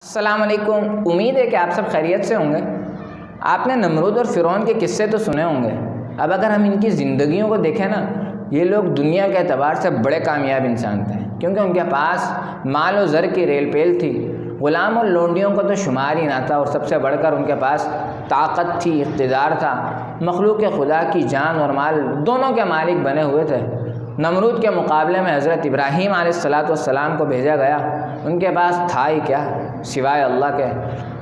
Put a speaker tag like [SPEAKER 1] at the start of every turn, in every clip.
[SPEAKER 1] السلام علیکم۔ امید ہے کہ آپ سب خیریت سے ہوں گے۔ آپ نے نمرود اور فرعون کے قصے تو سنے ہوں گے۔ اب اگر ہم ان کی زندگیوں کو دیکھیں نا، یہ لوگ دنیا کے اعتبار سے بڑے کامیاب انسان تھے، کیونکہ ان کے پاس مال و زر کی ریل پیل تھی۔ غلام اور لونڈیوں کو تو شمار ہی نہ تھا، اور سب سے بڑھ کر ان کے پاس طاقت تھی، اقتدار تھا۔ مخلوق خدا کی جان اور مال دونوں کے مالک بنے ہوئے تھے۔ نمرود کے مقابلے میں حضرت ابراہیم علیہ السلام کو بھیجا گیا۔ ان کے پاس تھا ہی کیا سوائے اللہ کے۔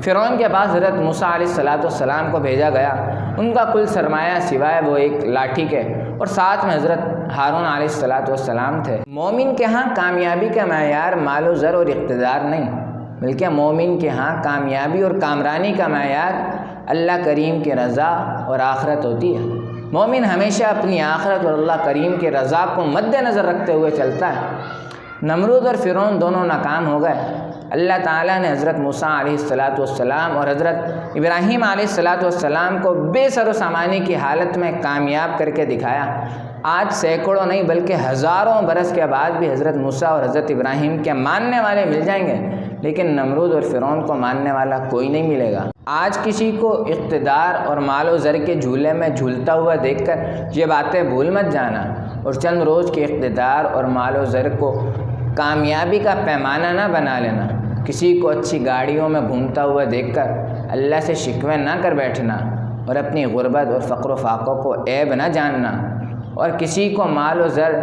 [SPEAKER 1] فرعون کے پاس حضرت موسیٰ علیہ السلام کو بھیجا گیا۔ ان کا کل سرمایہ سوائے وہ ایک لاٹھی کے، اور ساتھ میں حضرت ہارون علیہ السلام تھے۔ مومن کے ہاں کامیابی کا معیار مال و زر اور اقتدار نہیں، بلکہ مومن کے ہاں کامیابی اور کامرانی کا معیار اللہ کریم کی رضا اور آخرت ہوتی ہے۔ مومن ہمیشہ اپنی آخرت اور اللہ کریم کی رضا کو مد نظر رکھتے ہوئے چلتا ہے۔ نمرود اور فرعون دونوں ناکام ہو گئے۔ اللہ تعالیٰ نے حضرت موسیٰ علیہ السلام اور حضرت ابراہیم علیہ السلام کو بے سر و سامانی کی حالت میں کامیاب کر کے دکھایا۔ آج سینکڑوں نہیں بلکہ ہزاروں برس کے بعد بھی حضرت موسیٰ اور حضرت ابراہیم کے ماننے والے مل جائیں گے، لیکن نمرود اور فرعون کو ماننے والا کوئی نہیں ملے گا۔ آج کسی کو اقتدار اور مال و زر کے جھولے میں جھولتا ہوا دیکھ کر یہ باتیں بھول مت جانا، اور چند روز کے اقتدار اور مال و زر کو کامیابی کا پیمانہ نہ بنا لینا۔ کسی کو اچھی گاڑیوں میں گھومتا ہوا دیکھ کر اللہ سے شکوے نہ کر بیٹھنا، اور اپنی غربت اور فقر و فاقوں کو عیب نہ جاننا۔ اور کسی کو مال و زر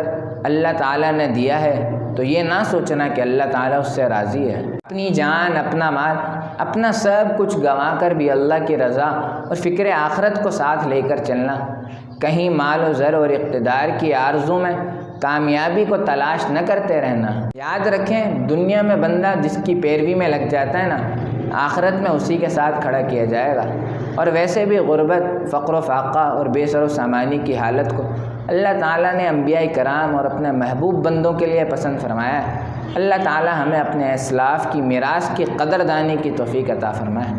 [SPEAKER 1] اللہ تعالیٰ نے دیا ہے تو یہ نہ سوچنا کہ اللہ تعالیٰ اس سے راضی ہے۔ اپنی جان، اپنا مال، اپنا سب کچھ گنوا کر بھی اللہ کی رضا اور فکر آخرت کو ساتھ لے کر چلنا۔ کہیں مال و زر اور اقتدار کی آرزو میں کامیابی کو تلاش نہ کرتے رہنا۔ یاد رکھیں، دنیا میں بندہ جس کی پیروی میں لگ جاتا ہے نا، آخرت میں اسی کے ساتھ کھڑا کیا جائے گا۔ اور ویسے بھی غربت، فقر و فاقہ اور بے سر و سامانی کی حالت کو اللہ تعالیٰ نے انبیاء کرام اور اپنے محبوب بندوں کے لیے پسند فرمایا ہے۔ اللہ تعالیٰ ہمیں اپنے اسلاف کی میراث کی قدردانی کی توفیق عطا فرمائے۔